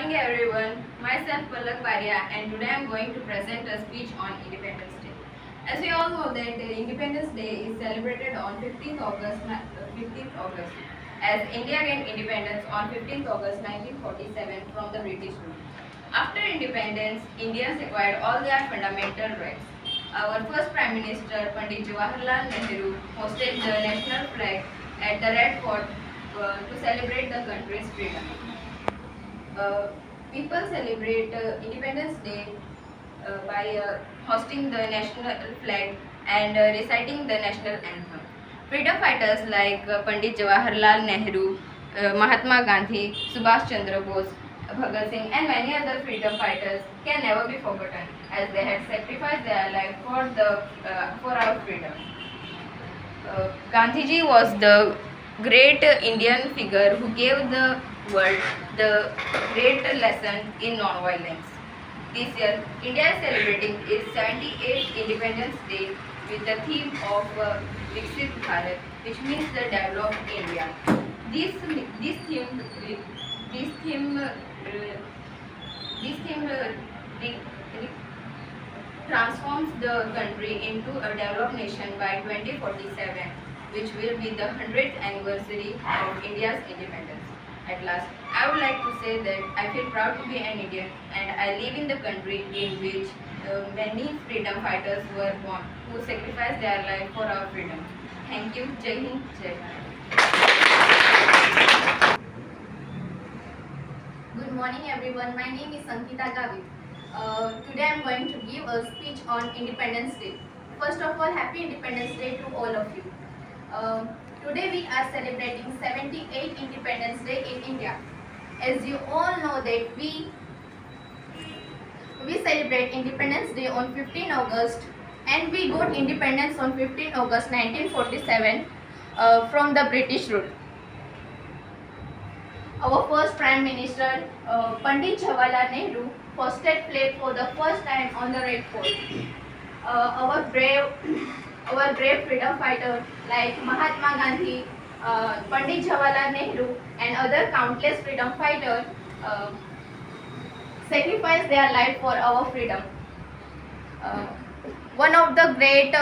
morning everyone, myself Palak Baria and today I am going to present a speech on Independence Day. As we all know that Independence Day is celebrated on 15th August as India gained independence on 15th August 1947 from the British rule. After independence, Indians acquired all their fundamental rights. Our first Prime Minister Pandit Jawaharlal Nehru hosted the national flag at the Red Fort to celebrate the country's freedom. People celebrate Independence Day by hosting the national flag and reciting the national anthem. Freedom fighters like Pandit Jawaharlal Nehru, Mahatma Gandhi, Subhash Chandra Bose, Bhagat Singh and many other freedom fighters can never be forgotten as they had sacrificed their life for our freedom. Gandhiji was the great Indian figure who gave the world the great lesson in non-violence. This year, India is celebrating its 78th Independence Day with the theme of Viksit Bharat, which means the developed India. This theme transforms the country into a developed nation by 2047, which will be the 100th anniversary of India's independence. At last, I would like to say that I feel proud to be an Indian and I live in the country in which many freedom fighters were born who sacrificed their life for our freedom. Thank you. Jai Hind, Jai Bharat. Good morning everyone, my name is Sankita Gavit. Today I am going to give a speech on Independence Day. First of all, Happy Independence Day to all of you. Today we are celebrating 78th Independence Day in India. As you all know that we celebrate Independence Day on 15 August and we got independence on 15 August 1947 from the British rule. Our first Prime Minister, Pandit Jawaharlal Nehru, hosted flag for the first time on the Red Fort. Our brave freedom fighter like Mahatma Gandhi, Pandit Jawaharlal Nehru, and other countless freedom fighters sacrificed their life for our freedom. One of the great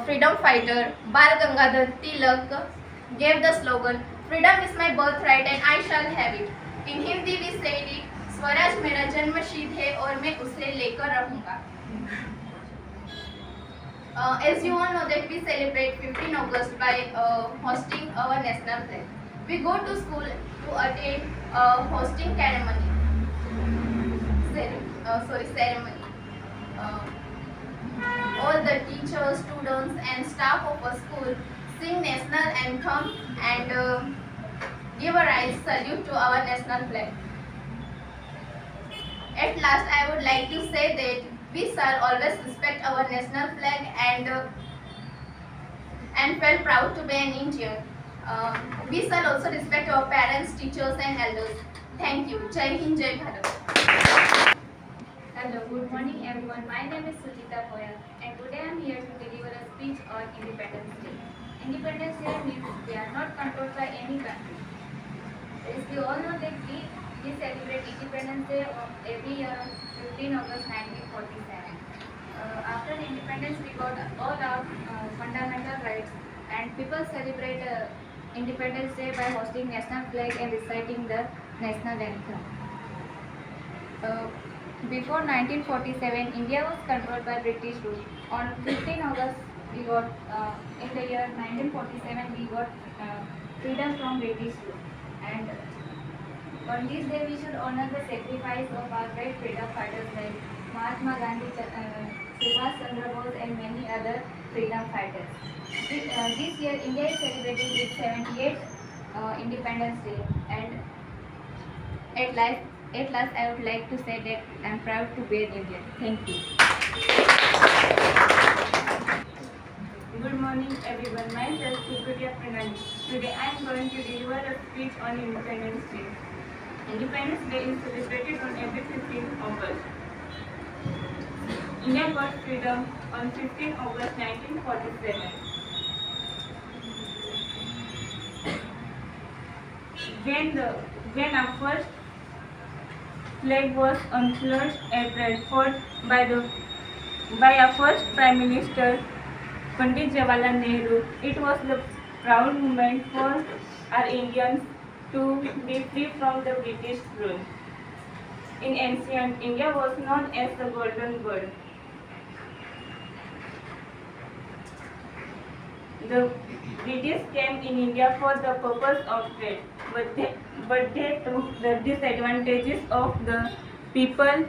freedom fighter, Bal Gangadhar Tilak, gave the slogan, "Freedom is my birthright and I shall have it." In Hindi we said it, "Swaraj मेरा जन्मसिद्ध है और मैं उसे लेकर रहूंगा." As you all know that we celebrate 15 August by hosting our national flag. We go to school to attend hosting ceremony. All the teachers, students and staff of a school sing national anthem and give a rise salute to our national flag. At last, I would like to say that we shall always respect our national flag and feel proud to be an Indian. We shall also respect our parents, teachers and elders. Thank you. Jai Hind, Jai Bharat. Hello, good morning everyone. My name is Sujita Goyal and today I am here to deliver a speech on Independence Day. Independence Day means we are not controlled by any country. As we all know that we celebrate Independence Day every year on 15 August 1947. After independence we got all our fundamental rights and people celebrate Independence Day by hosting national flag and reciting the national anthem. Before 1947, India was controlled by British rule. On 15 August, we got in the year 1947 we got freedom from British rule. And on this day, we should honor the sacrifice of our great freedom fighters like Mahatma Gandhi, Subhash Chandra Bose, and many other freedom fighters. This year, India is celebrating its 78th Independence Day, and at last, I would like to say that I am proud to be an Indian. Thank you. Good morning everyone, myself Supriya Pranali. Today I am going to deliver a speech on Independence Day. Independence Day is celebrated on every 15th August. India got freedom on 15 August 1947. When our first flag was unfurled at Red Fort by our first Prime Minister Pandit Jawaharlal Nehru. It was the proud moment for our Indians to be free from the British rule. In ancient India was known as the Golden World. The British came in India for the purpose of trade, but they took the disadvantages of the people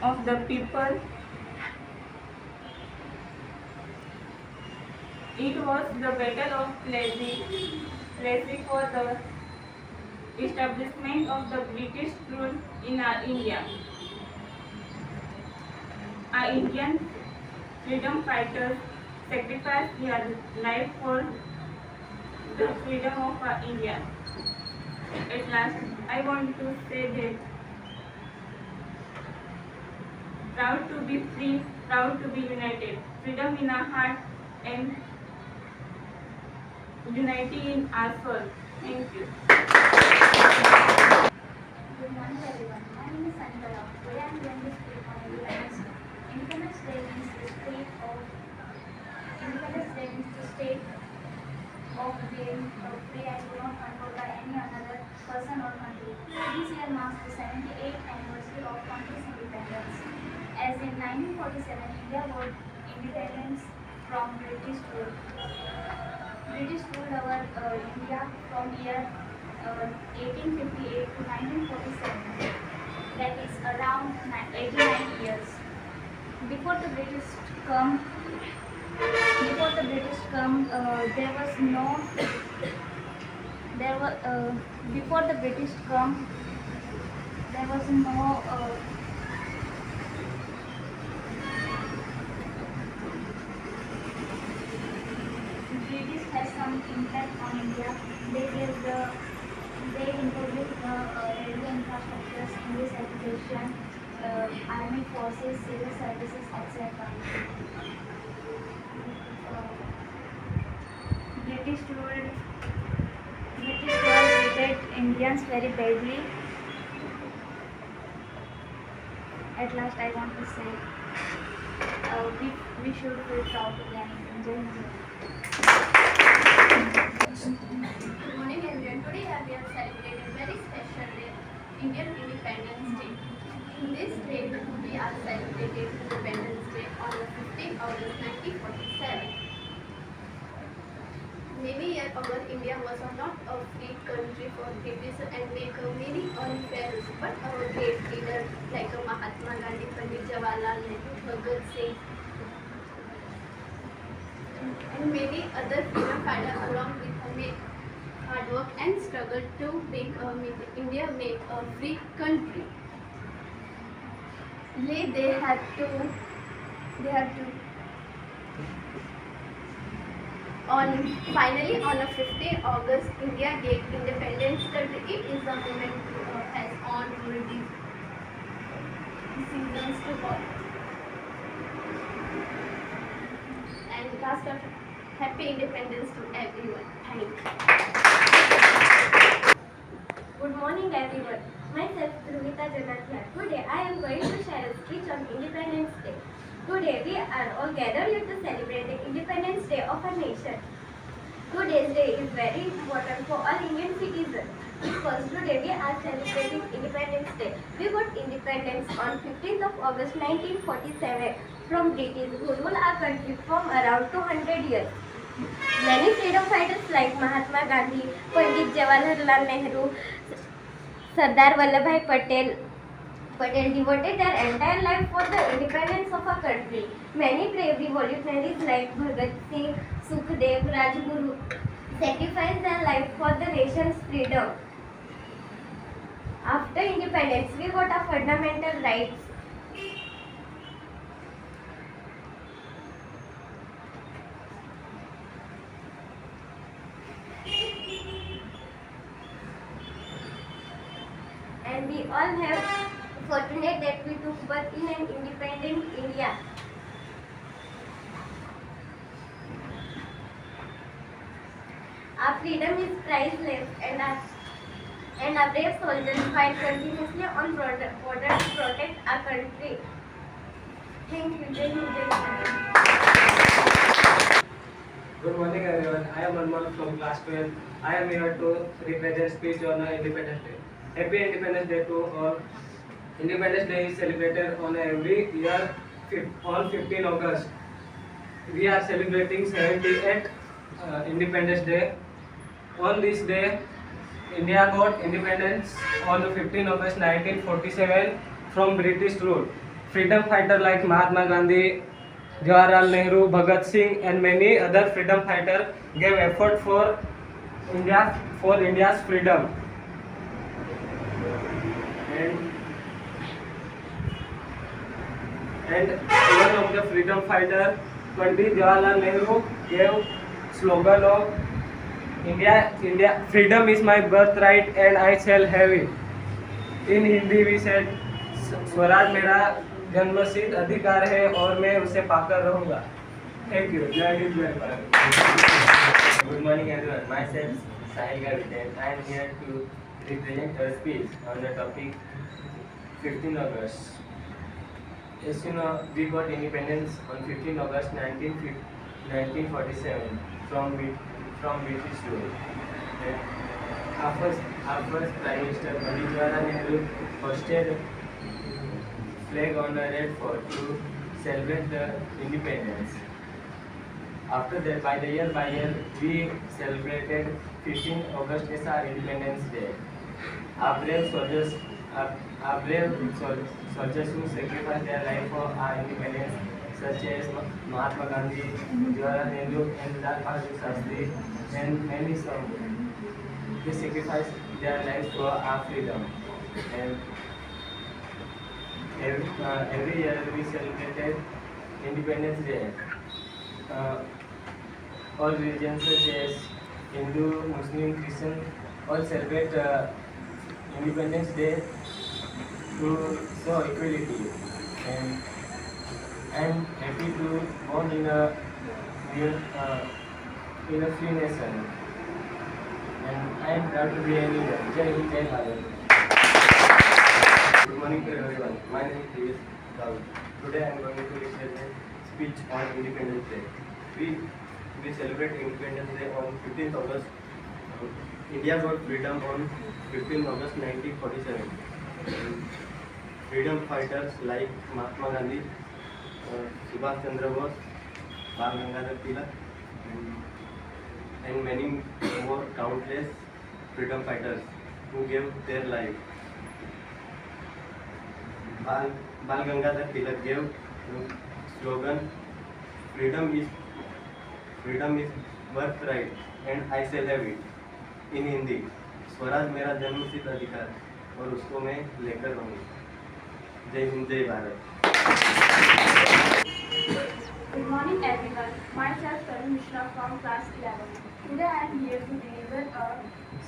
of the people. It was the battle of Plassey for the establishment of the British rule in our India. Our Indian freedom fighters sacrificed their life for the freedom of our India. At last, I want to say that proud to be free, proud to be united. Freedom in our heart and unity in our soul. Thank you. Good morning everyone. My name is Sankara. Today I am going to speak on Independence Day. Independence Day means the state of Independence Day means the state of being free and not controlled by any other person or country. This year marks the 78th anniversary of country's independence. As in 1947, India got independence from British rule. British ruled over India from year 1858 to 1947. That is around 89 years. Before the British come, there was no. There was before the British come, there was no. British has some impact on India. They introduced the railway infrastructures, English education, army forces, civil services, etc. British ruled treated Indians very badly. At last, I want to say we should feel proud to be an Indian. Good morning everyone. Today we are celebrating a very special day, Indian Independence Day. In this day, we are celebrating Independence Day on the 15th August 1947. Many years ago, India was not a free country for British and make many unfair, but our great leaders like Mahatma Gandhi, Pandit Jawaharlal Nehru, Bhagat Singh, and many other freedom fighters along with hard work and struggle to make India make a free country. They had to finally on the 15th August India gave independence. That it is the moment has on already seasons to go. And last of happy independence to everyone. Thank you. Good morning everyone. Myself Drumita Janathia. Today I am going to share a speech on Independence Day. Today we are all gathered here to celebrate the Independence Day of our nation. Today's day is very important for all Indian citizens because today we are celebrating Independence Day. We got independence on 15th of August 1947 from British who ruled our country from around 200 years. Many freedom fighters like Mahatma Gandhi, Pandit Jawaharlal Nehru, Sardar Vallabhbhai Patel devoted their entire life for the independence of our country. Many brave revolutionaries like Bhagat Singh, Sukhdev, Rajguru sacrificed their life for the nation's freedom. After independence, we got our fundamental rights. And we all have fortunate that we took birth in an independent India. Our freedom is priceless and and our brave soldiers fight continuously on border to protect our country. Thank you. Jai Hind, Jai Bharat. Good morning everyone. I am Anmol from class 12. I am here to represent speech on Independence Day. Happy Independence Day to all. Independence Day is celebrated on every year on 15 August. We are celebrating 78th Independence Day. On this day, India got independence on 15 August 1947 from British rule. Freedom fighters like Mahatma Gandhi, Jawaharlal Nehru, Bhagat Singh, and many other freedom fighters gave effort for India's freedom. And one of the freedom fighters, Pandit Jawaharlal Nehru, gave slogan of India, freedom is my birthright and I shall have it. In Hindi we said, Swaraj मेरा जन्मसिद्ध अधिकार है और मैं उसे पाकर रहूंगा. Thank you. जय हिंद, जय Bharat. Good morning everyone. Myself Sahil Gavite. I am here to represent a speech on the topic 15 August. As you know, we got independence on 15 August 1947 from British rule. Our first Prime Minister Pandit Jawaharlal Nehru hosted flag on the Red Fort to celebrate the independence. After that, by year, we celebrated 15 August as our Independence Day. Our brave soldiers who sacrificed their life for our independence, such as Mahatma Gandhi, Jawaharlal Nehru, and Lal Bahadur Shastri, and many some. They sacrificed their lives for our freedom. And every year we celebrated Independence Day. All religions such as Hindu, Muslim, Christian all celebrate Independence Day to show equality. And I am happy to born in a free nation. And I am proud to be an Indian. Jai Hind, Jai Bharat. Good morning to everyone. My name is Devesh Daud. Today I am going to represent speech on Independence Day. We celebrate Independence Day on 15th August. India got freedom on 15th August 1947. Freedom fighters like Mahatma Gandhi, Subhash Chandra Bose, Bal Gangadhar Tilak, and many more countless freedom fighters who gave their life. Bal Gangadhar Tilak gave slogan, freedom is birthright and I shall have it. In Hindi, Swaraj मेरा जन्मसिद्ध अधिकार और उसको मैं लेकर रहूँगा. जय हिंद, जय Bharat. Good morning everyone. Myself Tarun Mishra from class 11. Today I am here to deliver a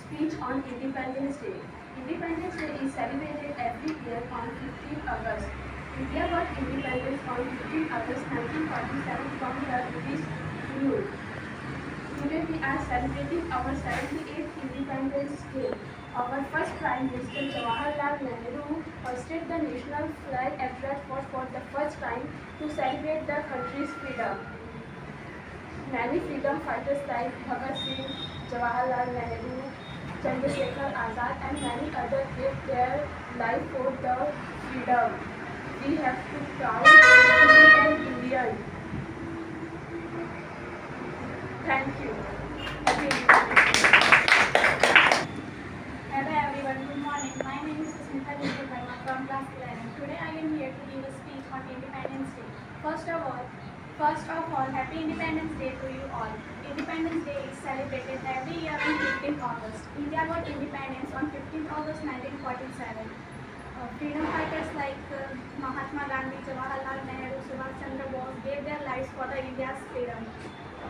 speech on Independence Day. Independence Day is celebrated every year on 15 August. India got independence on 15 August 1947 from the British rule. Today we are celebrating our 78th Independence Day. Our first Prime Minister Jawaharlal Nehru hoisted the national flag at Red Fort for the first time to celebrate the country's freedom. Many freedom fighters like Bhagat Singh, Jawaharlal Nehru, Chandrasekhar Azad and many others gave their life for the freedom. We have to proud to be an Indian. Thank you. Hello everyone, good morning. My name is Susmita Verma from class 11. Today I am here to give a speech on Independence Day. First of all, Happy Independence Day to you all. Independence Day is celebrated every year on 15th August. India got independence on 15th August 1947. Freedom fighters like Mahatma Gandhi, Jawaharlal Nehru, Subhash Chandra Bose gave their lives for the India's freedom.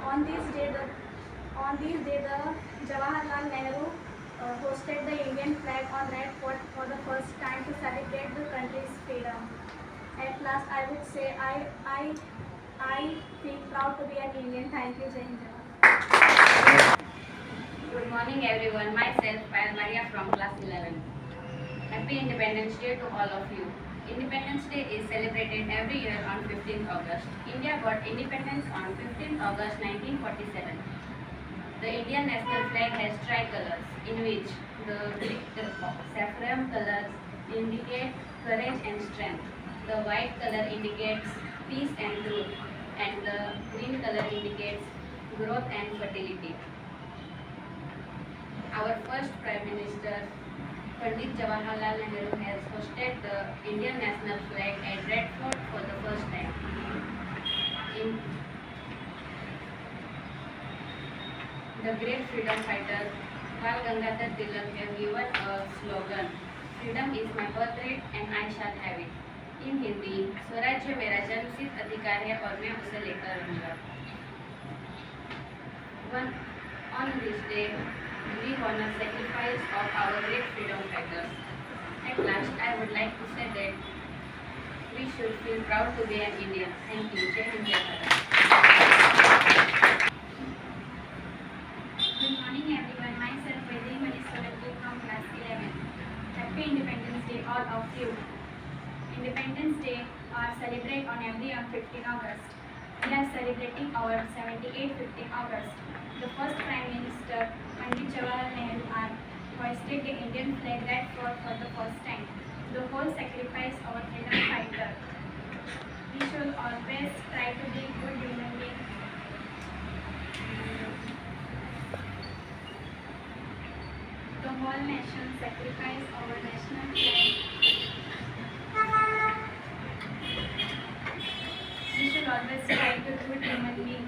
On this day, the Jawaharlal Nehru hosted the Indian flag on Red Fort for the first time to celebrate the country's freedom. At last, I would say I feel proud to be an Indian. Thank you, Jai Hind, Jai Bharat. Good morning everyone. Myself, Payal Maria from class 11. Happy Independence Day to all of you. Independence Day is celebrated every year on 15th August. India got independence on 15th August 1947. The Indian national flag has tricolors in which the saffron colors indicate courage and strength. The white color indicates peace and truth, and the green color indicates growth and fertility. Our first Prime Minister, Pandit Jawaharlal Nehru, has hosted the Indian national flag at Red Fort for the first time. In the great freedom fighter Bal Gangadhar Tilak have given a slogan, "Freedom is my birthright and I shall have it." In Hindi, स्वराज्य मेरा जन्मसिद्ध अधिकार है और मैं उसे लेकर रहूंगा. On this day, we honor sacrifice of our great freedom fighters. At last, I would like to say that we should feel proud to be an Indian. Thank you. Jai Hind, Jai Bharat. Good morning everyone. Myself Vaidhi Manisavalki from class 11. Happy Independence Day all of you. Independence Day are celebrated on every on 15 August. We are celebrating our 78 15 August. The first Prime Minister Pandit Jawaharlal Nehru are hoisted the Indian flag at Fort for the first time. The whole sacrifice our freedom fighter. We should always try to be good human being. The whole nation sacrificed our national flag. We should always try to be good human being.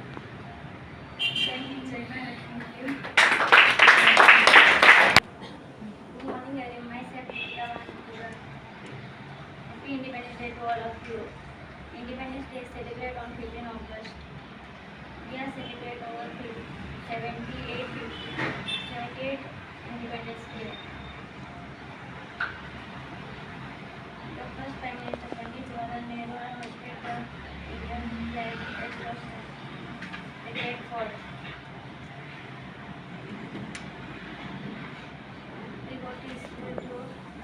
Jai Hind, Jai Bharat. Thank you. Good morning, everyone. Myself, Priya Vankuran. Happy Independence Day to all of you. Independence Day is celebrated on 15 August. We are celebrating our 78 Independence Day. The first Prime Minister Pandit Jawaharlal Nehru hosted the Indian flag at Red Fort. We go to school to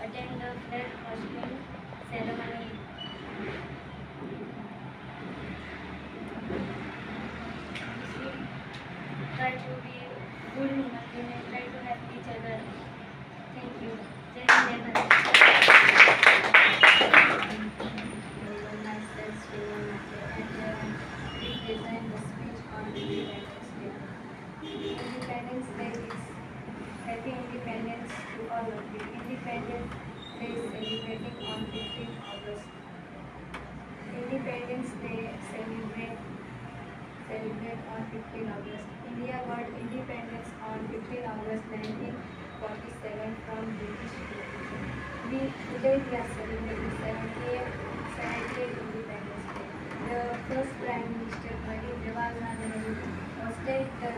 attend the flag hosting ceremony. We should try to be good human being and try to help each other. Thank you. Jai Hind, Jai Bharat. Myself, Sriya and we present the speech on Independence Day. Independence Day is happy independence to all of you. Independence Day is celebrating on 15 August. Independence Day celebrate on 15 August. India got independence on 15 August 1947 from British rule. Today we are celebrating 78th Independence Day. The first Prime Minister Pandit Jawaharlal Nehru hosted the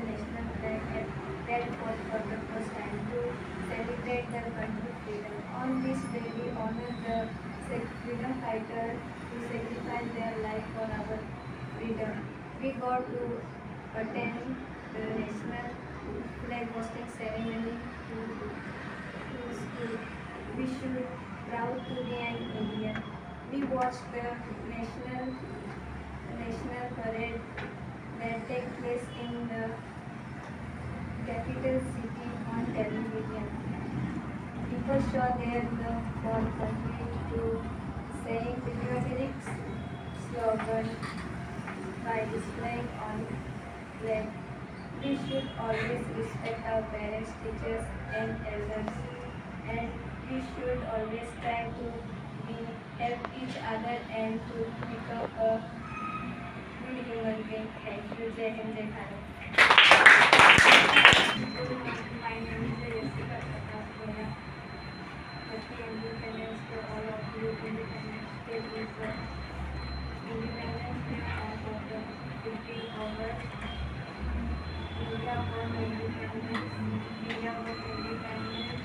national flag at Red Fort for the first time to celebrate the country's freedom. On this day, we honor the freedom fighters who sacrificed their life for our freedom. We got to attend the national flag hosting ceremony to school. We should proud to be an Indian. We watched the national parade that take place in the capital city on television. People show their love for country to saying patriotic slogan by displaying on flag. We should always respect our parents, teachers, and elders, and we should always try to help each other and to become a good human being. Thank you. Jai Hind, Jai Bharat. My name is Jessica Prakash Goya. Happy Independence to all of you. Independence Day is the Independence Day of the 15th August. India won independence. India was independent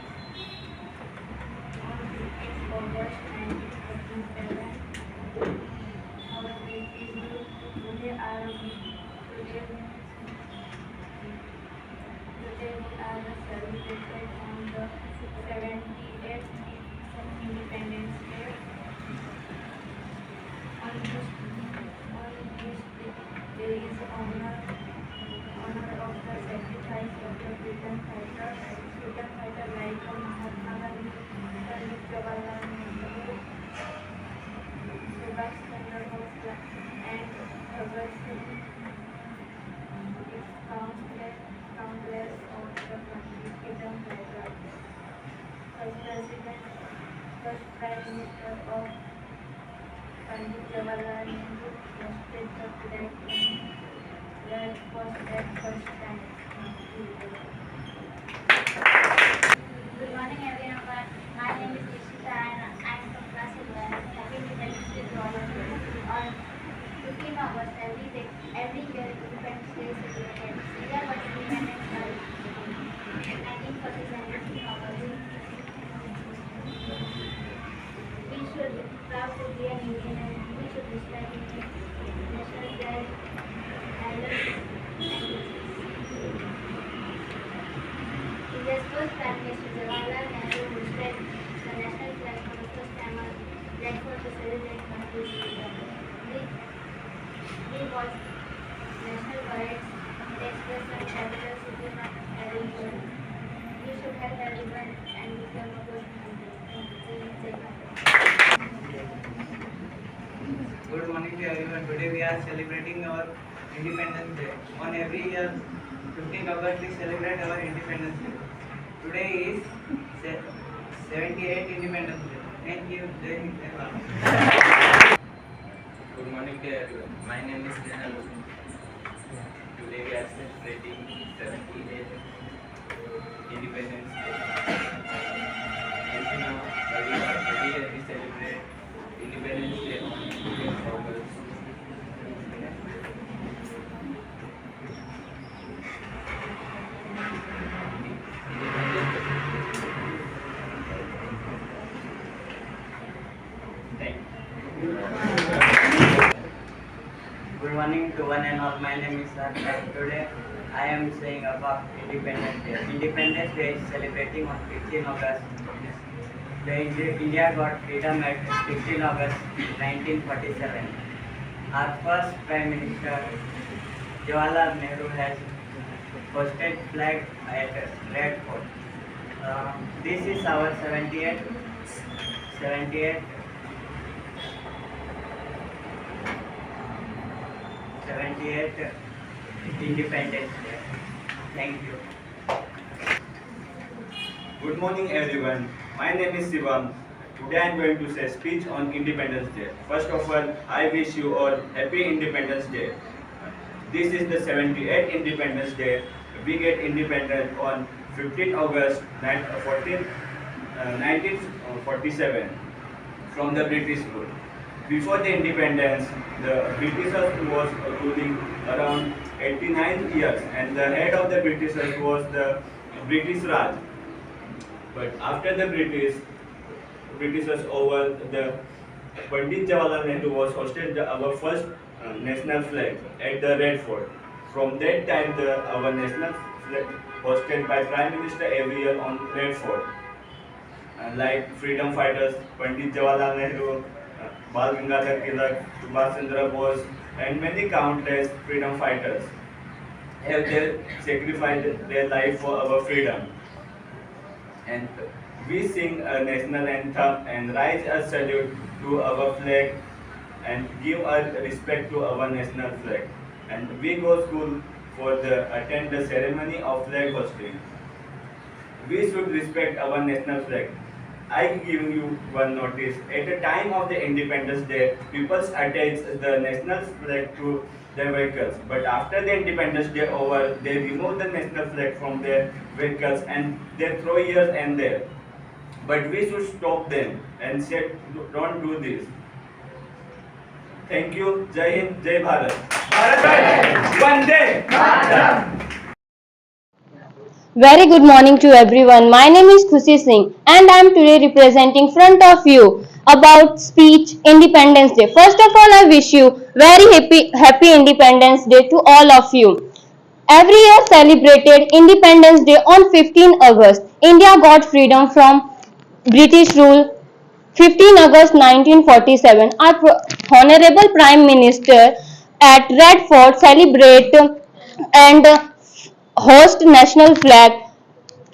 on 15th August 1947. Our British rule today are President, first Prime Minister of Pandit Jawaharlal Nehru hosted the flag in Red Fort at first time. Good morning everyone. My name is Ishita and I am from class 11. Happy Independence Day to all of you. On 15 August every year Independence Day is celebrated. India got independence by 1947 August. We should be proud to be an Indian and we should respect national flag and India's first Prime Minister Jawaharlal Nehru hosted the national flag for the first time on Red Fort to celebrate country's freedom. We watched national parades, express and capital cities of everywhere. We should help everyone and become a good country. Good morning to everyone. Today we are celebrating our Independence Day. On every year, 15 August, we celebrate our Independence Day. Today is 78th Independence Day. Thank you. Jai Hind, Jai Bharat. Good morning to everyone. My name is Janal. Today we are celebrating 78th Independence Day. As you know, every year we celebrate Independence Day on 15th August. Thank you. Good morning to one and all. My name is Sarkar. Today I am saying about Independence Day. Independence Day is celebrating on 15 August. India got freedom at 15 August 1947. Our first Prime Minister Jawaharlal Nehru has hosted flag at Red Fort. This is our 78th Independence Day. Thank you. Good morning everyone. My name is Sivam. Today I am going to say speech on Independence Day. First of all, I wish you all happy Independence Day. This is the 78th Independence Day. We get independent on 15 August 1947 from the British rule. Before the independence, the Britishers was ruling around 89 years and the head of the Britishers was the British Raj. But after the Britishers over, the Pandit Jawaharlal Nehru was hosted our first national flag at the Red Fort. From that time, our national flag hosted by Prime Minister every year on Red Fort. Like freedom fighters, Pandit Jawaharlal Nehru, Bal Gangadhar Tilak, Subhash Chandra Bose, and many countless freedom fighters have sacrificed their life for our freedom. And we sing a national anthem and raise a salute to our flag and give our respect to our national flag. And we go school for attend the ceremony of flag hosting. We should respect our national flag. I give you one notice. At the time of the Independence Day, people attach the national flag to their vehicles. But after the Independence Day over, they remove the national flag from their vehicles and they throw here and there. But we should stop them and say, don't do this. Thank you. Jai Hind, Jai Bharat. Vande Mataram. Very good morning to everyone. My name is Khushi Singh and I am today representing front of you about speech Independence Day. First of all, I wish you very happy Independence Day to all of you. Every year celebrated Independence Day on 15 August. India got freedom from British rule 15 August 1947. Our Honorable Prime Minister at Red Fort celebrate and host national flag.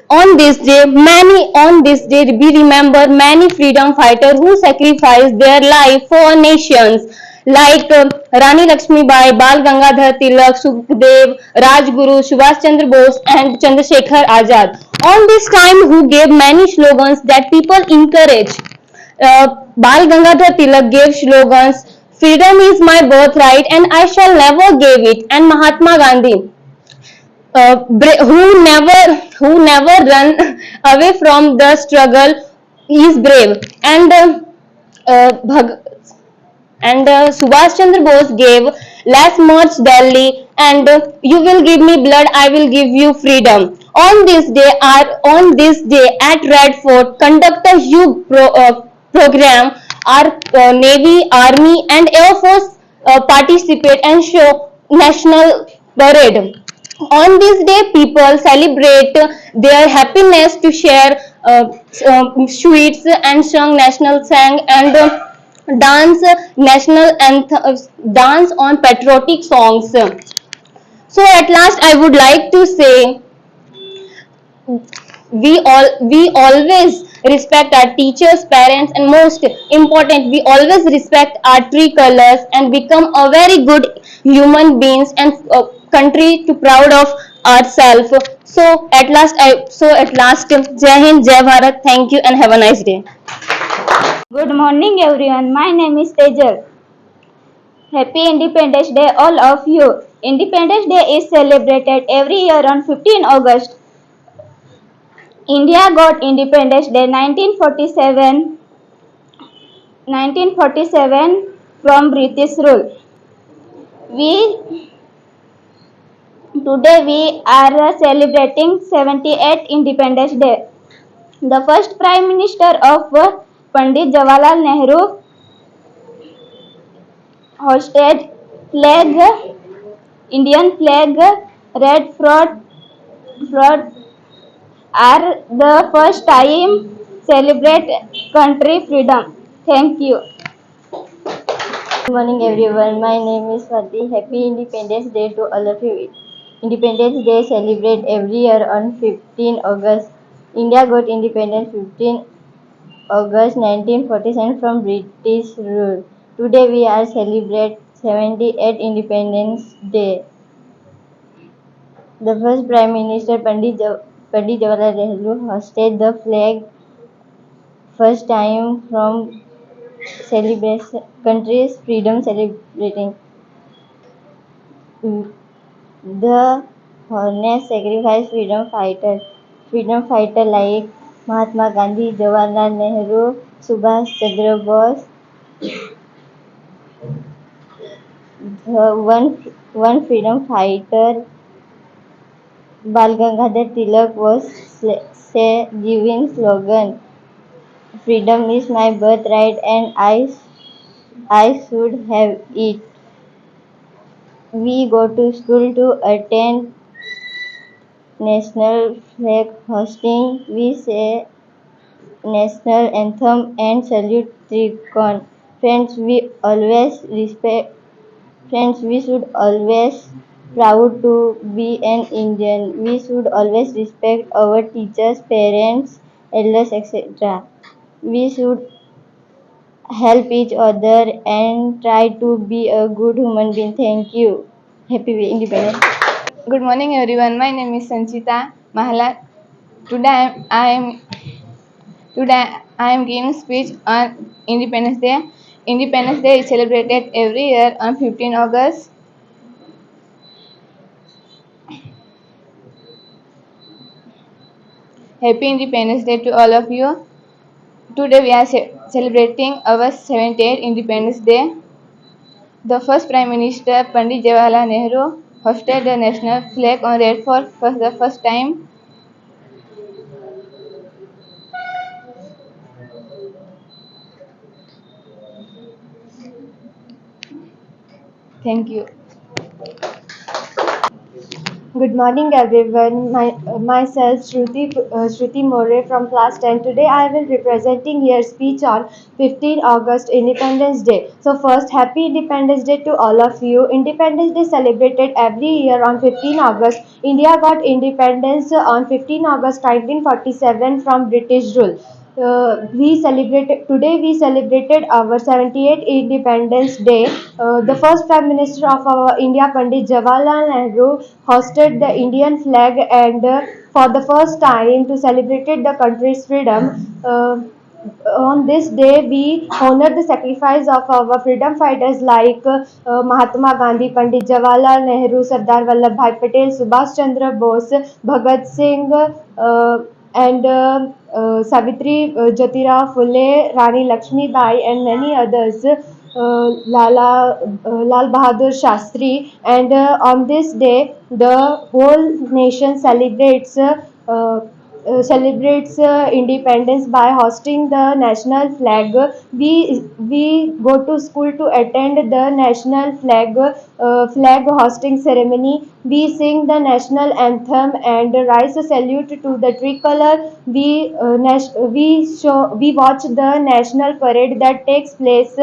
On this day we remember many freedom fighters who sacrificed their life for nations like Rani Lakshmibai, Bal Gangadhar Tilak, Sukhdev, Rajguru, Subhash Chandra Bose, and Chandrasekhar Azad. On this time, who gave many slogans that people encourage. Bal Gangadhar Tilak gave slogans, "Freedom is my birthright and I shall never give it," and Mahatma Gandhi, who never run away from the struggle, is brave, and Bhag- Subhash Chandra Bose gave, "Let's march Delhi," and "You will give me blood, I will give you freedom." On this day at Red Fort, conduct a huge program. Our Navy, Army, and Air Force participate and show national parade. On this day, people celebrate their happiness to share sweets and sing national song, and dance national anthem, dance on patriotic songs. So at last, I would like to say, we always respect our teachers, parents, and most important, we always respect our tree colors and become a very good human beings and country to proud of ourselves. So at last, Jai Hind, Jai Bharat. Thank you and have a nice day. Good morning, everyone. My name is Tejal. Happy Independence Day, all of you. Independence Day is celebrated every year on 15 August. India got Independence Day 1947 from British rule. We Today we are celebrating 78th Independence Day. The first Prime Minister of Pandit Jawaharlal Nehru hosted flag, Indian flag, red fort are the first time celebrate country freedom. Thank you. Good morning, everyone. My name is Swati. Happy Independence Day to all of you. Independence Day celebrate every year on 15 August. India got independence 15 August 1947 from British rule. Today we are celebrate 78th Independence Day. The first Prime Minister Pandit Jawaharlal Nehru hosted the flag first time from celebration country's freedom celebrating. The honest sacrifice freedom fighter like Mahatma Gandhi, Jawaharlal Nehru, Subhash Chandra Bose. The one freedom fighter, Bal Gangadhar Tilak, was giving slogan, "Freedom is my birthright and I should have it." We go to school to attend national flag hosting. We say national anthem and salute Tricon. Friends, we should always proud to be an Indian. We should always respect our teachers, parents, elders, etc. We should help each other and try to be a good human being. Thank you. Happy Independence. Good morning, everyone. My name is Sanchita Mahala. Today I am giving speech on Independence Day. Independence Day is celebrated every year on 15 August. Happy Independence Day to all of you. Today we are celebrating our 78th Independence Day. The first Prime Minister Pandit Jawaharlal Nehru hosted the national flag on Red Fort for the first time. Thank you. Good morning, everyone. Myself Shruti More from class 10. Today I will representing here speech on 15 August Independence Day. So first, happy Independence Day to all of you. Independence Day celebrated every year on 15 August. India got independence on 15 August 1947 from British rule. we celebrated our 78th Independence Day. The first Prime Minister of our India, Pandit Jawaharlal Nehru, hosted the Indian flag and for the first time to celebrate the country's freedom. On this day, we honor the sacrifice of our freedom fighters like Mahatma Gandhi, Pandit Jawaharlal Nehru, Sardar Vallabhbhai Patel, Subhash Chandra Bose, Bhagat Singh, and Savitri Jyotirao Phule, Rani Lakshmi Bai, and many others. Lal Bahadur Shastri, and on this day, the whole nation celebrates independence by hosting the national flag. We go to school to attend the national flag hosting ceremony. We sing the national anthem and rise a salute to the tricolor. We watch the national parade that takes place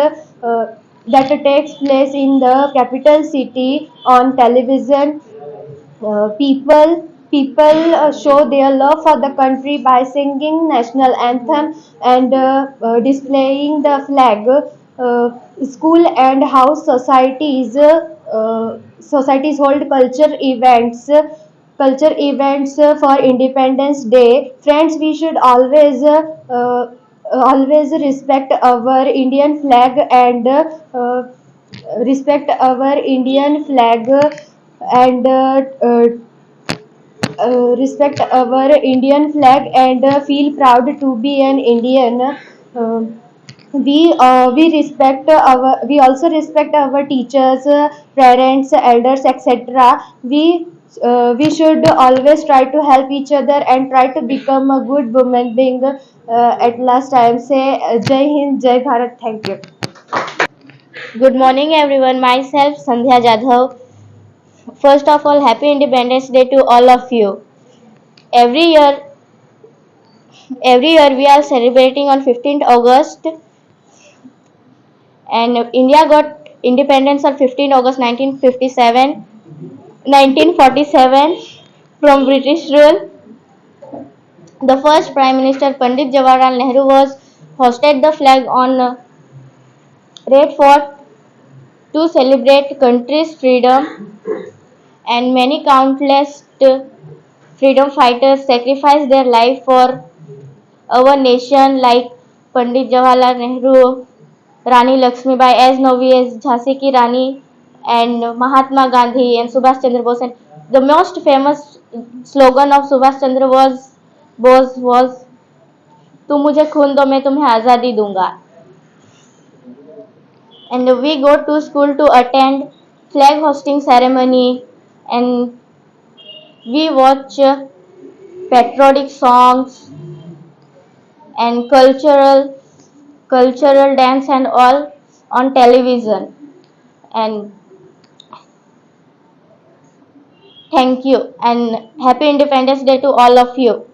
in the capital city on television. People show their love for the country by singing national anthem and displaying the flag. School and house societies hold culture events for Independence Day. Friends, we should always respect our Indian flag and respect our Indian flag and respect our Indian flag and feel proud to be an Indian. We also respect our teachers, parents, elders, etc. We should always try to help each other and try to become a good woman being. At last, I am say Jai Hind, Jai Bharat. Thank you. Good morning, everyone. Myself, Sandhya Jadhav. First of all, Happy Independence Day to all of you. Every year, every year we are celebrating on 15th August, and India got independence on 15th August 1947 from British rule. The first Prime Minister Pandit Jawaharlal Nehru was hosted the flag on Red Fort to celebrate country's freedom, and many countless freedom fighters sacrificed their life for our nation like Pandit Jawaharlal Nehru, Rani Lakshmibai, as now we as Jhansi ki Rani, and Mahatma Gandhi and Subhash Chandra Bose. And the most famous slogan of Subhash Chandra Bose was "तुम मुझे खून दो मैं तुम्हें आज़ादी दूंगा." And we go to school to attend flag hosting ceremony, and we watch patriotic songs and cultural dance and all on television. And thank you and Happy Independence Day to all of you.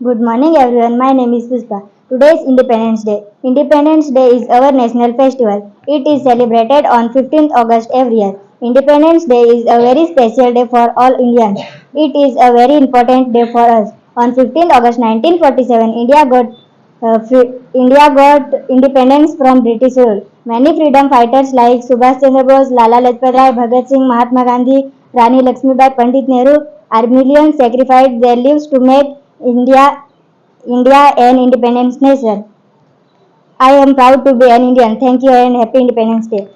Good morning everyone, my name is Puspa. Today is Independence Day. Independence Day is our national festival. It is celebrated on 15th August every year. Independence Day is a very special day for all Indians. It is a very important day for us. On 15th August 1947, India got independence from British rule. Many freedom fighters like Subhash Chandra Bose, Lala Lajpat Rai, Bhagat Singh, Mahatma Gandhi, Rani Lakshmibai, Pandit Nehru are millions sacrificed their lives to make India an independent nation. I am proud to be an Indian. Thank you and Happy Independence Day.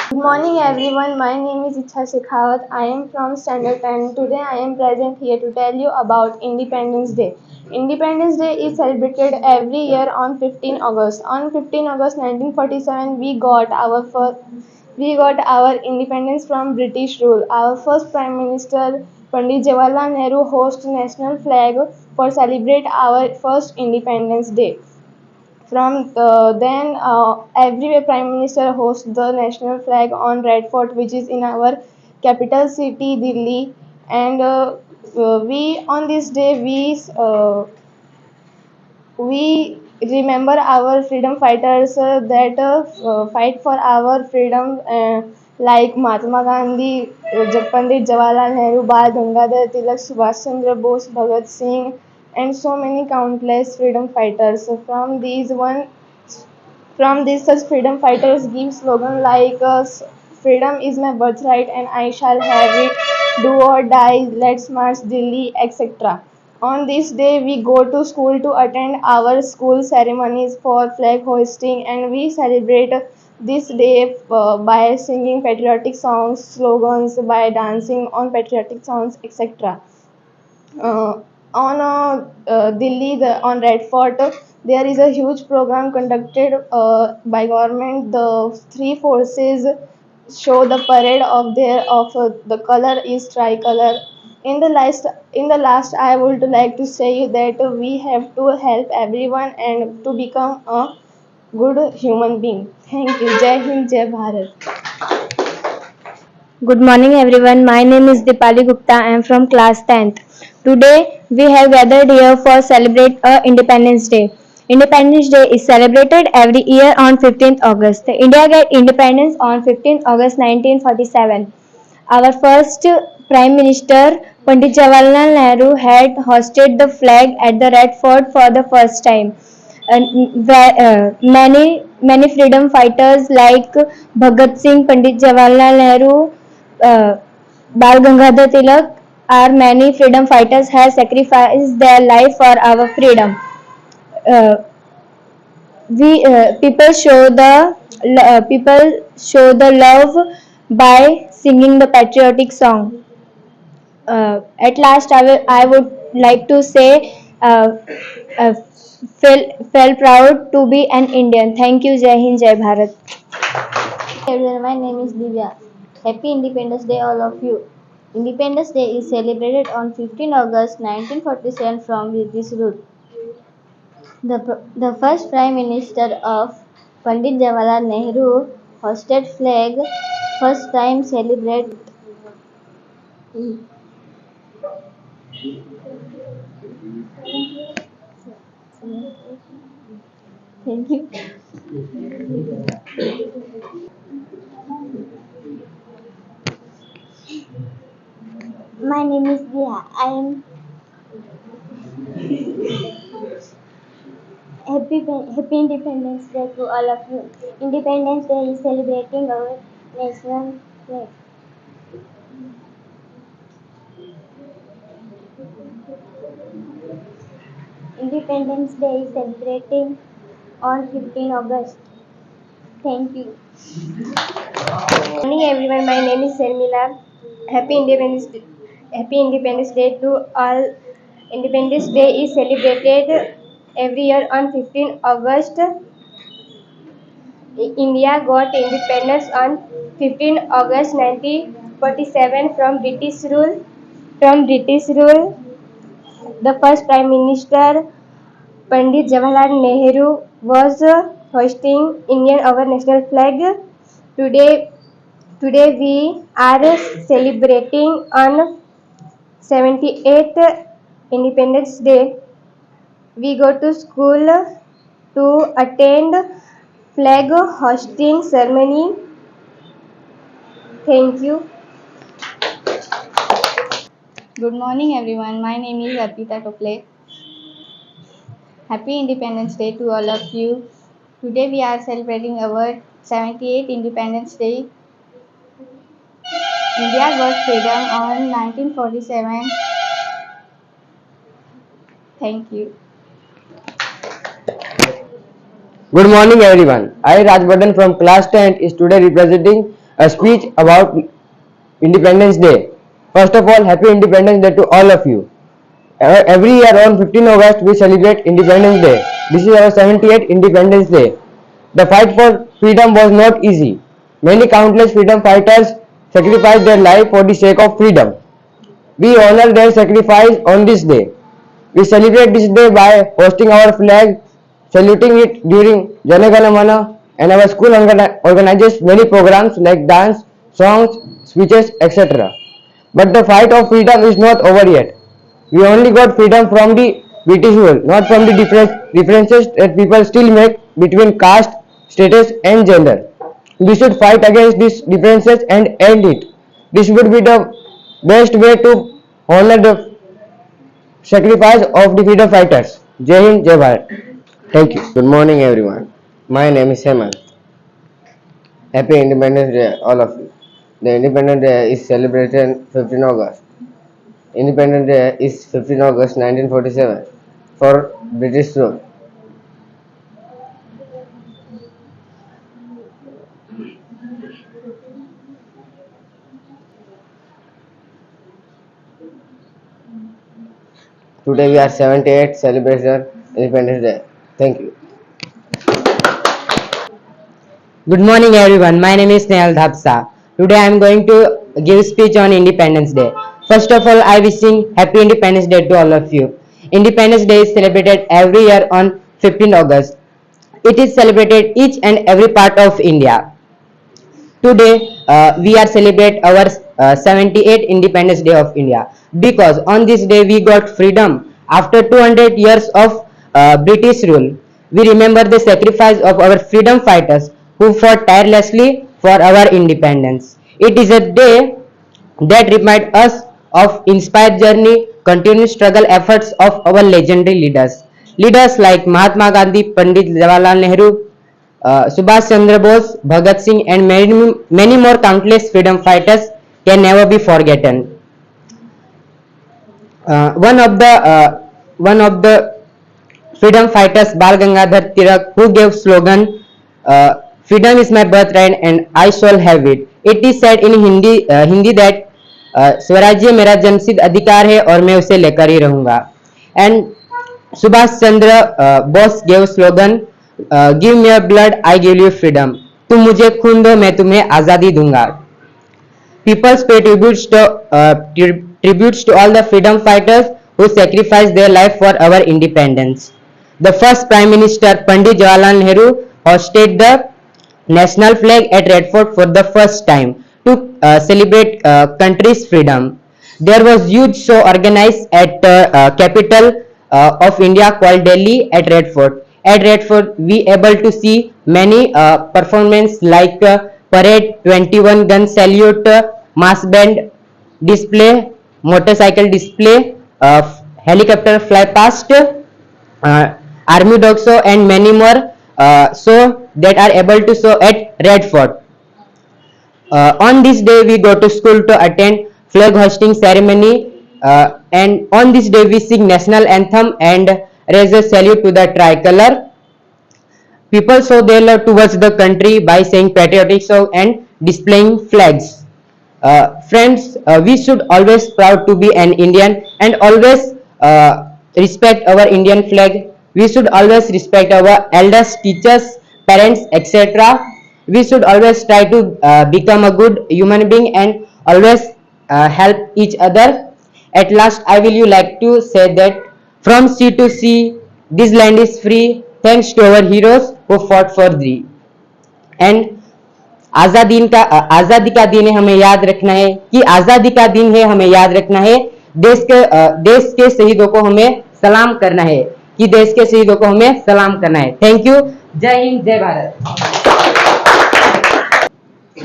Good morning everyone, my name is Ichha Shekhawat. I am from Standard 10. Today I am present here to tell you about Independence Day. Independence Day is celebrated every year on 15 August. On 15 August 1947 we got our independence from British rule. Our first Prime Minister Pandit Jawaharlal Nehru host national flag for celebrate our first Independence Day. From then, every Prime Minister hosts the national flag on Red Fort, which is in our capital city, Delhi. And we on this day we remember our freedom fighters that fight for our freedom, like Mahatma Gandhi, Pandit Jawaharlal Nehru, Bal Gangadhar Tilak, Subhash Chandra Bose, Bhagat Singh, and so many countless freedom fighters. So from these such freedom fighters give slogan like freedom is my birthright and I shall have it, do or die, let's march Delhi, etc. On this day we go to school to attend our school ceremonies for flag hoisting, and we celebrate this day by singing patriotic songs, slogans, by dancing on patriotic songs, etc. On Delhi, on Red Fort, there is a huge program conducted by government. The three forces show the parade of the color is tricolor. In the last, I would like to say that we have to help everyone and to become a good human being. Thank you. Jai Hind, Jai Bharat. Good morning everyone. My name is Dipali Gupta. I am from class 10th. Today we have gathered here for celebrate Independence Day. Independence Day is celebrated every year on 15th August. The India got independence on 15th August 1947. Our first Prime Minister Pandit Jawaharlal Nehru had hosted the flag at the Red Fort for the first time. Many freedom fighters like Bhagat Singh, Pandit Jawaharlal Nehru, uh, Bal Gangadhar Tilak are many freedom fighters have sacrificed their life for our freedom. Uh, we people show the love by singing the patriotic song. At last, I would like to say, uh, feel proud to be an Indian. Thank you. Jai Hind, Jai Bharat. Everyone, my name is Divya. Happy Independence Day, all of you. Independence Day is celebrated on 15 August 1947 from British rule. The first Prime Minister of Pandit Jawaharlal Nehru hosted flag first time celebrate. Thank you. My name is Diya. I am happy Independence Day to all of you. Independence Day is celebrating our national flag. Independence Day is celebrating on 15 August. Thank you. Good morning everyone, my name is Sharmila. Happy Independence Day. Happy Independence Day to all. Independence Day is celebrated every year on 15 August. India got independence on 15 August 1947 from British rule. The first Prime Minister Pandit Jawaharlal Nehru was hoisting Indian our national flag. Today, today we are celebrating on 78th Independence Day. We go to school to attend flag hosting ceremony. Thank you. Good morning everyone. My name is Arpita Tople. Happy Independence Day to all of you. Today we are celebrating our 78th Independence Day. India got freedom on 1947. Thank you. Good morning everyone. I Rajbardhan from class 10 is today representing a speech about Independence Day. First of all, happy Independence Day to all of you. Every year on 15 August we celebrate Independence Day. This is our 78th Independence Day. The fight for freedom was not easy. Many countless freedom fighters sacrificed their life for the sake of freedom. We honor their sacrifice on this day. We celebrate this day by hosting our flag, saluting it during Jana Gana Mana, and our school organizes many programs like dance, songs, speeches, etc. But the fight of freedom is not over yet. We only got freedom from the British rule, not from the differences that people still make between caste, status and gender. We should fight against these differences and end it. This would be the best way to honor the sacrifice of the freedom fighters. Jai Hind, Jai Bharat. Thank you. Good morning, everyone. My name is Hemant. Happy Independence Day, all of you. The Independence Day is celebrated 15 August. Independence Day is 15 August 1947 for British rule. Today we are 78 celebration Independence Day. Thank you. Good morning everyone. My name is Nehal Dhapsa. Today I am going to give speech on Independence Day. First of all, I wishing Happy Independence Day to all of you. Independence Day is celebrated every year on 15 August. It is celebrated each and every part of India. Today we are celebrate our 78 Independence Day of India because on this day we got freedom after 200 years of British rule. We remember the sacrifice of our freedom fighters who fought tirelessly for our independence. It is a day that reminds us of inspired journey, continued struggle efforts of our legendary leaders. Leaders like Mahatma Gandhi, Pandit Jawaharlal Nehru, Subhash Chandra Bose, Bhagat Singh, and many more countless freedom fighters can never be forgotten. One of the freedom fighters, Bal Gangadhar Tilak, who gave slogan, "Freedom is my birthright and I shall have it." It is said in Hindi that स्वराज्य मेरा जन्मसिद्ध अधिकार है और मैं उसे लेकर ही रहूंगा. And Subhash Chandra Bose gave slogan, "Give me your blood, I give you freedom." तुम मुझे खून दो, मैं तुम्हें आजादी दूंगा. People pay tributes to all the freedom fighters who sacrificed their life for our independence. The first Prime Minister, Pandit Jawaharlal Nehru, hoisted the national flag at Red Fort for the first time to celebrate country's freedom. There was huge show organized at capital of India called Delhi at Red Fort. At Red Fort, we able to see many performances like parade, 21 gun salute, mass band display, motorcycle display, helicopter fly past, army dog show, and many more show that are able to show at Red Fort. On this day, we go to school to attend flag hosting ceremony, and on this day we sing national anthem and raise a salute to the tricolor. People show their love towards the country by saying patriotic song and displaying flags. Friends, we should always proud to be an Indian and always respect our Indian flag. We should always respect our elders, teachers, parents, etc. We should always try to become a good human being and always help each other. At last, I will you like to say that from sea to sea, this land is free thanks to our heroes who fought for thee. And आजादी का दिन है, हमें याद रखना है कि आजादी का दिन है, हमें याद रखना है देश के शहीदों को हमें सलाम करना है कि देश के शहीदों को हमें सलाम करना है. Thank you. जय हिंद, जय Bharat.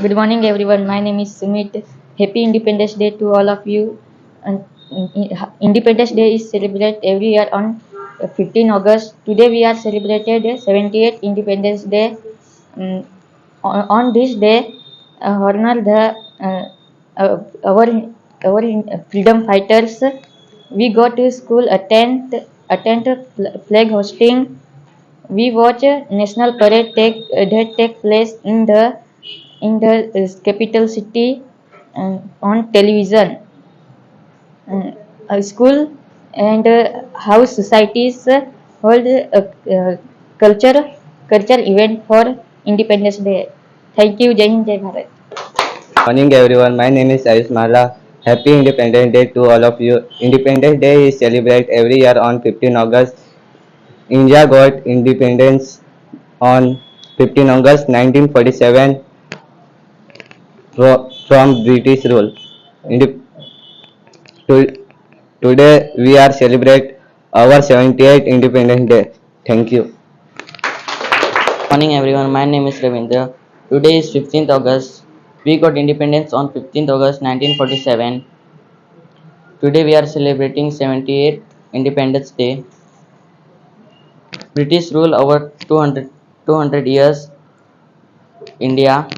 Good morning everyone. My name is Sumit. Happy Independence Day to all of you. And Independence Day is celebrated every year on 15 August. Today we are celebrated 78 Independence Day. On this day, honor the our freedom fighters. We go to school, attend flag hosting. We watch national parade that take place in the capital city on television. School and house societies hold culture event for Independence Day. Thank you. Jai Hind, Jai Bharat. Morning everyone, my name is Ayush Mala. Happy Independence Day to all of you. Independence Day is celebrated every year on 15 August. India got independence on 15 August 1947 from British rule. Today we are celebrate our 78th Independence Day. Thank you. Morning everyone, my name is Ravindra. Today is 15th August. We got independence on 15th August 1947. Today we are celebrating 78th Independence Day. British rule over 200 years India.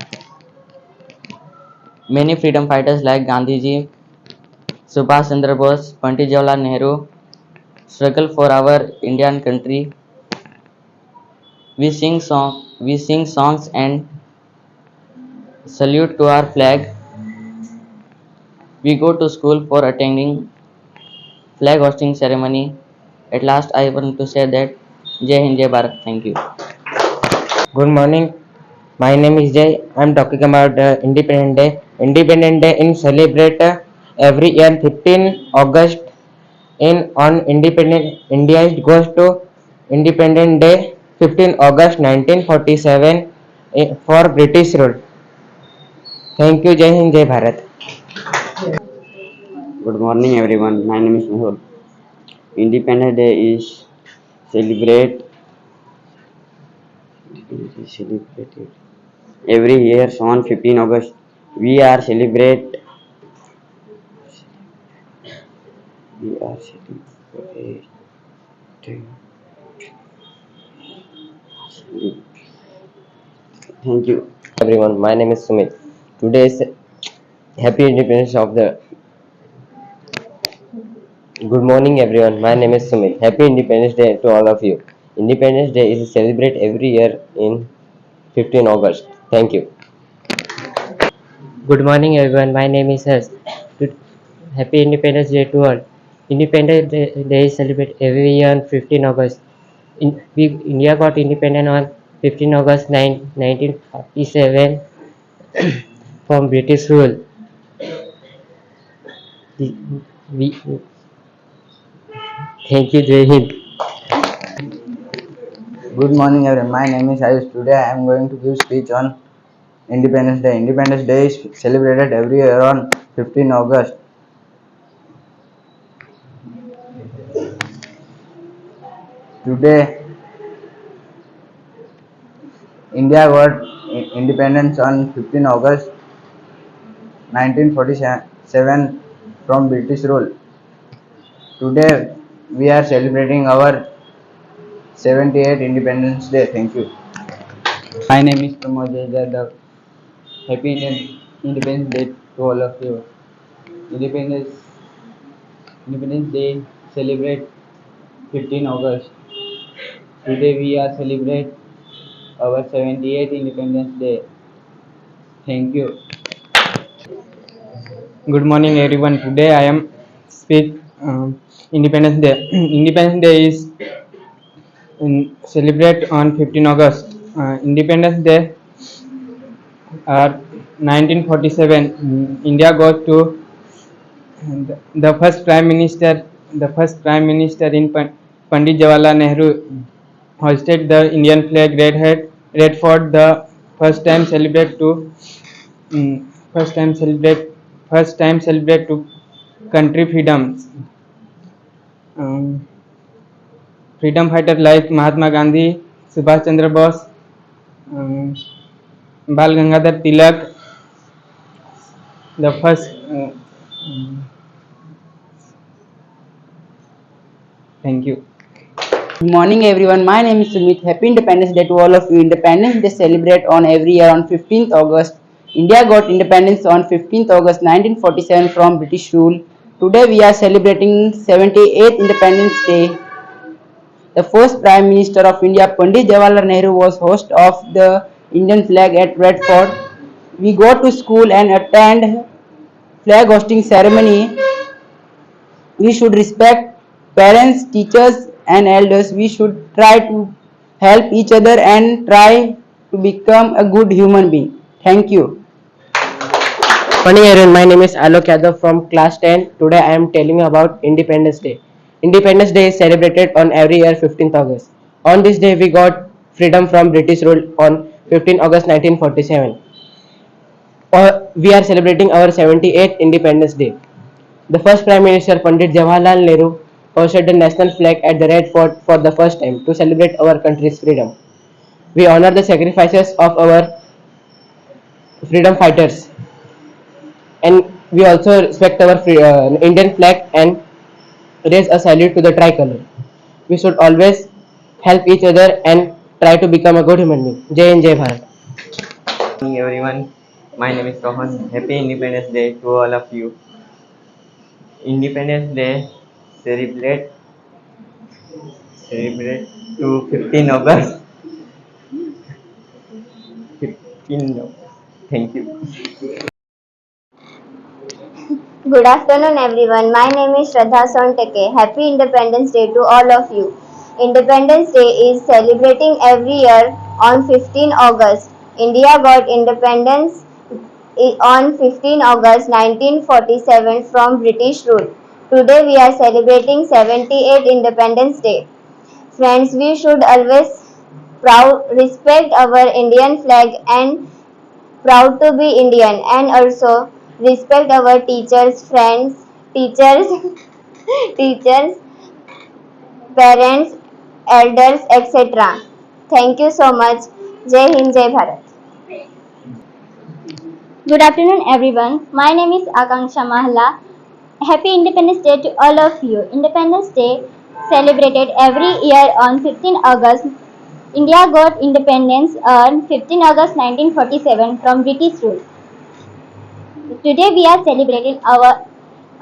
Many freedom fighters like Gandhiji, Subhash Chandra Bose, Pandit Jawaharlal Nehru struggle for our Indian country. We sing songs and salute to our flag. We go to school for attending flag hosting ceremony. At last, I want to say that Jai Hind, Jai Bharat. Thank you. Good morning. My name is Jay. I am talking about Independence Day. Independence Day is celebrate every year 15 August. In on Independent India it goes to Independence Day 15 August 1947 for British rule. Thank you. Jai Hind, Jai Bharat. Good morning, everyone. My name is Mehul. Independence Day is celebrated every year on 15 August. We are celebrate. We are celebrating. Thank you. Everyone, my name is Sumit. Today is Happy Independence of the. Good morning, everyone. My name is Sumit. Happy Independence Day to all of you. Independence Day is celebrated every year in 15 August. Thank you. Good morning, everyone. My name is Harsh. Happy Independence Day to all. Independence Day is celebrated every year on 15 August. India got independent on 15 August 1947 from British rule. We, thank you, Jai Hind. Good morning, everyone. My name is Ayush. Today I am going to give speech on Independence Day. Independence Day is celebrated every year on 15 August. Today, India got independence on 15 August 1947 from British rule. Today, we are celebrating our 78th Independence Day. Thank you. My name is Pramod Jadhav. Happy Independence Day to all of you. Independence Day celebrate 15 August. Today we are celebrate our 78th Independence Day. Thank you. Good morning, everyone. Today I am speak Independence Day. Independence Day is celebrate on 15 August. Independence Day 1947. India got to the first prime minister. The first prime minister in Pandit Jawaharlal Nehru hoisted the Indian flag red fort. The first time celebrate to first time celebrate to country freedoms. Freedom fighters like Mahatma Gandhi, Subhash Chandra Bose, Bal Gangadhar Tilak, the first. Thank you. Good morning, everyone. My name is Sumit. Happy Independence Day to all of you. Independence Day celebrate on every year on 15th August. India got independence on 15th August 1947 from British rule. Today we are celebrating 78th Independence Day. The first Prime Minister of India, Pandit Jawaharlal Nehru, was host of the Indian flag at Red Fort. We go to school and attend flag hosting ceremony. We should respect parents, teachers and elders. We should try to help each other and try to become a good human being. Thank you. Morning, everyone. My name is Alok Yadav from class 10. Today I am telling you about Independence Day. Independence Day is celebrated on every year 15th August. On this day we got freedom from British rule on 15 August 1947. We are celebrating our 78th Independence Day. The first Prime Minister Pandit Jawaharlal Nehru hoisted the national flag at the Red Fort for the first time to celebrate our country's freedom. We honor the sacrifices of our freedom fighters, and we also respect our Indian flag and raise a salute to the tricolor. We should always help each other and try to become a good human being. Jai Hind, Jai Bharat. Morning everyone, my name is Rohan. Happy Independence Day to all of you. Independence Day celebrate celebrate to 15 August. 15 August. Thank you. Good afternoon, everyone. My name is Shraddha Sonteke. Happy Independence Day to all of you. Independence Day is celebrating every year on 15 August. India got independence on 15 August 1947 from British rule. Today we are celebrating 78 Independence Day. Friends, we should always respect our Indian flag and proud to be Indian, and also respect our teachers, friends, teachers, teachers, parents, elders, etc. Thank you so much. Jai Hind, Jai Bharat. Good afternoon, everyone. My name is Akanksha Mahla. Happy Independence Day to all of you. Independence Day celebrated every year on 15 August. India got independence on 15 August 1947 from British rule. Today we are celebrating our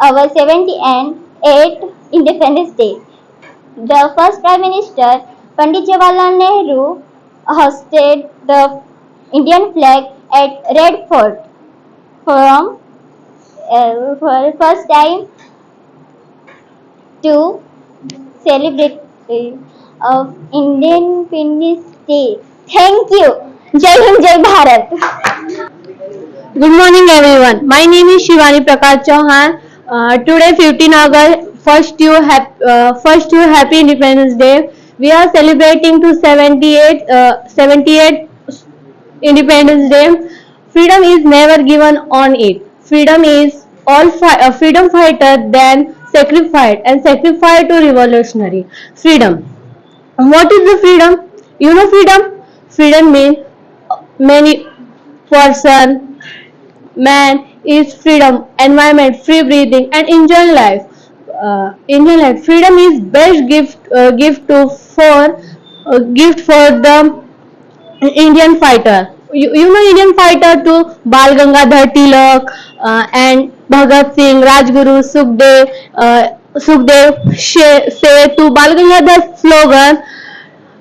78th Independence Day. The first Prime Minister, Pandit Jawaharlal Nehru, hosted the Indian flag at Red Fort for the first time to celebrate of Independence Day. Thank you. Jai Hind, Jai Bharat. Good morning, everyone. My name is Shivani Prakash Chauhan. Today, 15 August, first you Happy Independence Day. We are celebrating to 78 Independence Day. Freedom is never given on it. Freedom is freedom fighter then sacrificed and sacrificed to revolutionary. Freedom. What is the freedom? You know freedom? Freedom means many person, man is freedom, environment, free breathing, and enjoy life. Freedom is best gift for the Indian fighter. You know Indian fighter to Bal Gangadhar Tilak and Bhagat Singh, Rajguru, Sukhdev say to Bal Gangadhar slogan,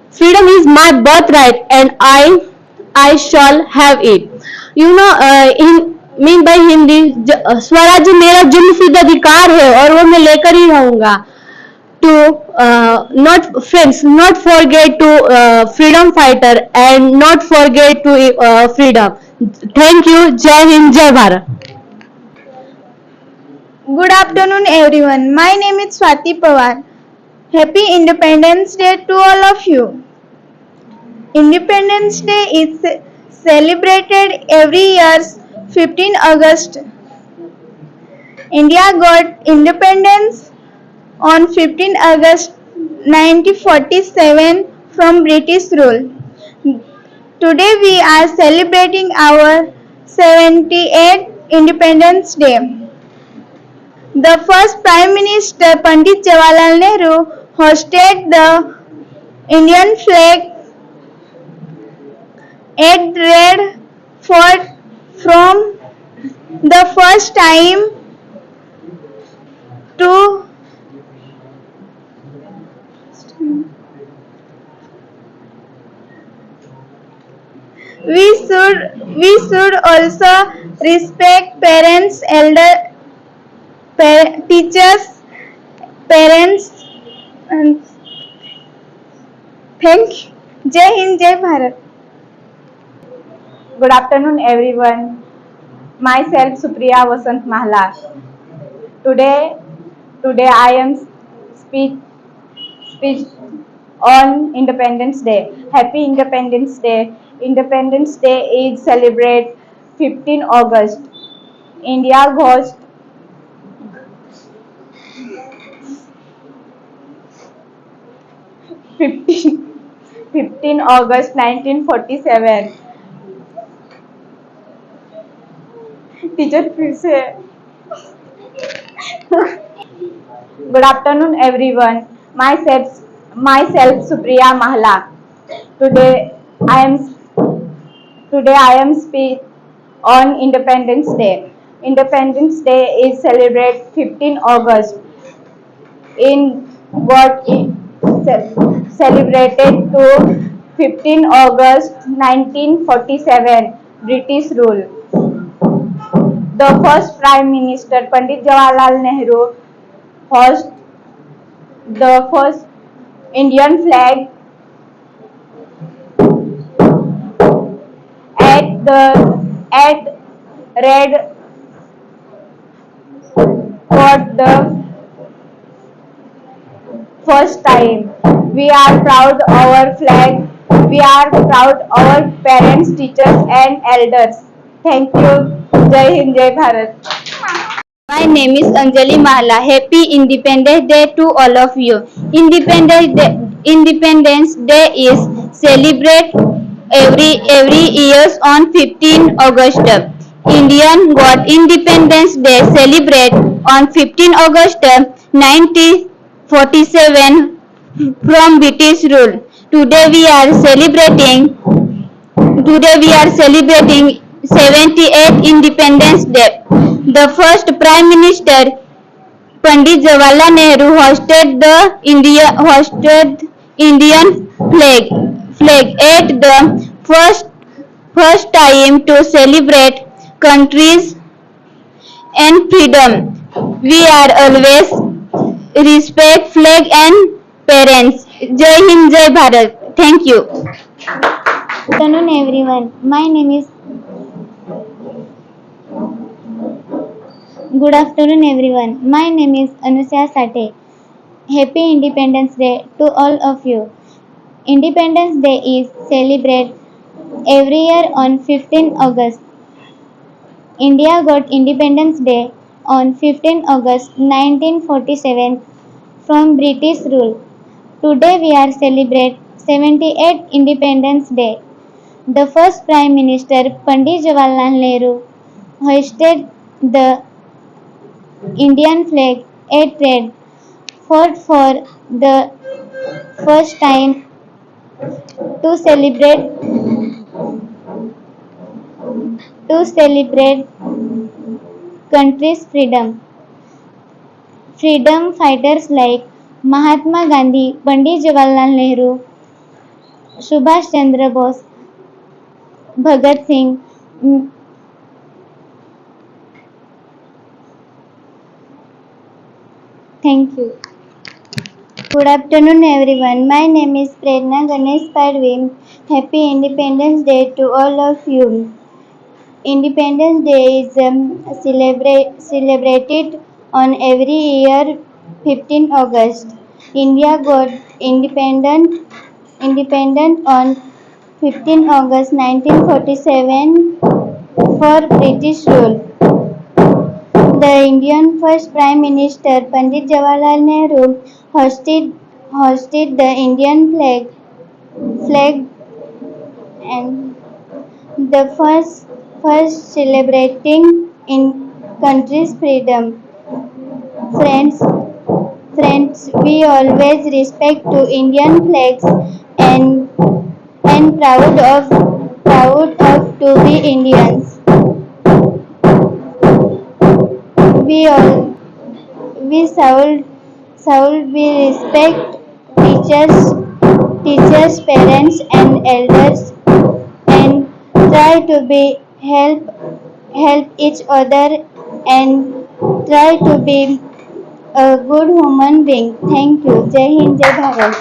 freedom is my birthright and I shall have it. You know in mean by Hindi स्वराज्य मेरा जन्मसिद्ध अधिकार है और वो मैं लेकर ही रहूंगा. To not friends, not forget to freedom fighter and not forget to freedom. Thank you. Jai Hind, Jai Bharat. Good afternoon, everyone. My name is Swati Pawar. Happy Independence Day to all of you. Independence Day is celebrated every year 15 August. India got independence on 15 August 1947 from British rule. Today we are celebrating our 78th Independence Day. The first Prime Minister Pandit Jawaharlal Nehru hosted the Indian flag at Red Fort from the first time to we should also respect parents, teachers, parents, and thank you. Jai Hind, Jai Bharat. Good afternoon, everyone. Myself, Supriya Vasant Mahla. Today I am speech on Independence Day. Happy Independence Day. Independence Day is celebrate 15 August. India got 15 August 1947. Teacher फिर से Good afternoon, everyone. Myself Supriya Mahla. Today I am Today I am speak on Independence Day. Independence Day is celebrated 15 August in what is celebrated to 15 August 1947 British rule. The first Prime Minister Pandit Jawaharlal Nehru hoisted the first Indian flag at red for the first time. We are proud our flag. We are proud our parents, teachers and elders. Thank you. Jai Hind, Jai Bharat. My name is Anjali Mahla. Happy Independence Day to all of you. Independence Day is celebrated every years on 15 August. Indian got Independence Day celebrate on 15 August 1947 from British rule. Today we are celebrating Today we are celebrating 78th Independence Day. The first Prime Minister Pandit Jawaharlal Nehru hosted Indian flag at the first time to celebrate countries and freedom. We are always respect flag and parents. Jai Hind, Jai Bharat. Thank you. Good afternoon, everyone. My name is Anusya Sate. Happy Independence Day to all of you. Independence Day is celebrated every year on 15 August. India got Independence Day on 15 August 1947 from British rule. Today we are celebrating 78th Independence Day. The first Prime Minister Pandit Jawaharlal Nehru hoisted the Indian flag at red fort for the first time to celebrate country's freedom. Freedom fighters like Mahatma Gandhi, Pandit Jawaharlal Nehru, Subhash Chandra Bose, Bhagat Singh. Thank you. Good afternoon, everyone. My name is Prerna Ganesh Padvi. Happy Independence Day to all of you. Independence Day is celebrated on every year 15 August. India got independent on 15 August 1947 for British rule. The Indian first Prime Minister Pandit Jawaharlal Nehru hosted the Indian flag and the first celebrating in country's freedom. Friends, we always respect to Indian flags and proud of to be Indians. We should we respect teachers, parents and elders and try to be help each other and try to be a good human being. Thank you. Jai Hind, Jai Bharat.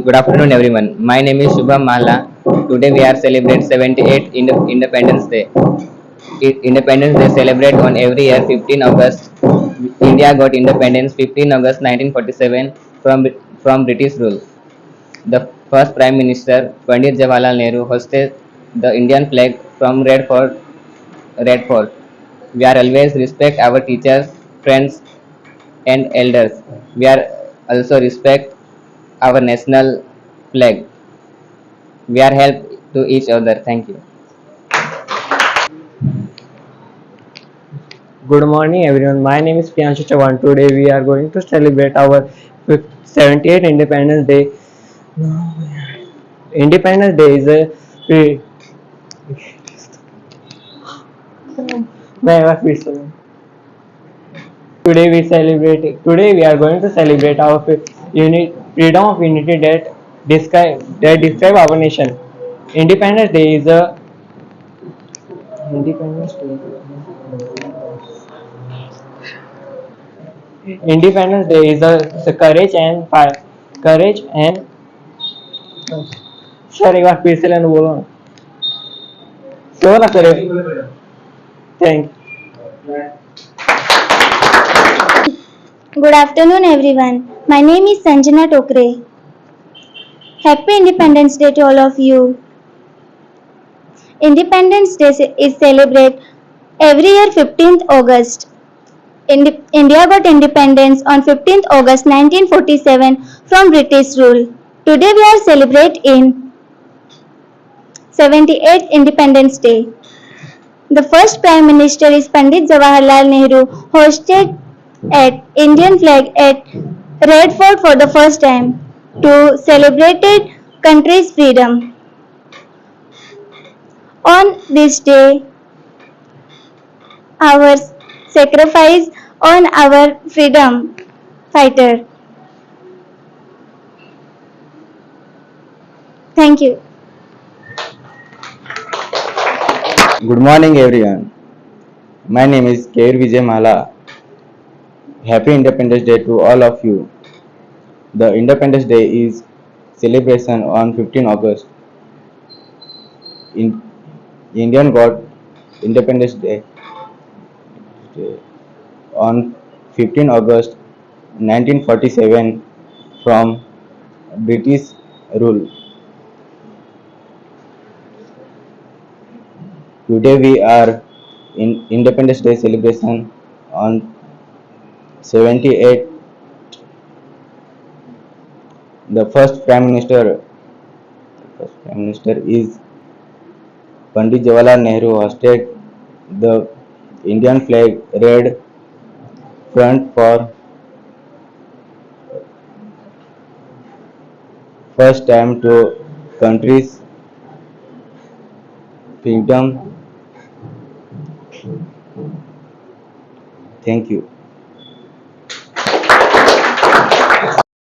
Good afternoon, everyone. My name is Shubham Mahla. Today we are celebrating 78th Independence Day. Independence Day celebrate on every year 15 August. India got independence 15 August 1947 from British rule. The first Prime Minister Pandit Jawaharlal Nehru hosted the Indian flag from Red Fort. We are always respect our teachers, friends, and elders. We are also respect our national flag. We are help to each other. Thank you. Good morning everyone. My name is Priyanshu Chavan. Today we are going to celebrate our 78th Independence Day. Independence Day is a Today we are going to celebrate our freedom of unity that describe our nation. Independence Day is a Independence Day. Independence Day is a courage and sir एक बार फिर से लेने बोलो क्यों ना करे thank Good afternoon, everyone. My name is Sanjana Tokre. Happy Independence Day to all of you. Independence Day is celebrated every year 15th August. India got independence on 15th August 1947 from British rule. Today we are celebrating 78th Independence Day. The first Prime Minister is Pandit Jawaharlal Nehru, hosted at Indian flag at Red Fort for the first time to celebrate country's freedom. On this day, our sacrifice on our freedom fighter. Thank you. Good morning everyone. My name is Kair Vijay Mala. Happy Independence Day to all of you. The Independence Day is celebration on 15 August. In Indian got Independence Day on 15 August 1947 from British rule. Today we are in Independence Day celebration on 78. The first Prime Minister is Pandit Jawaharlal Nehru hosted the Indian flag red front for first time to country's freedom. Thank you.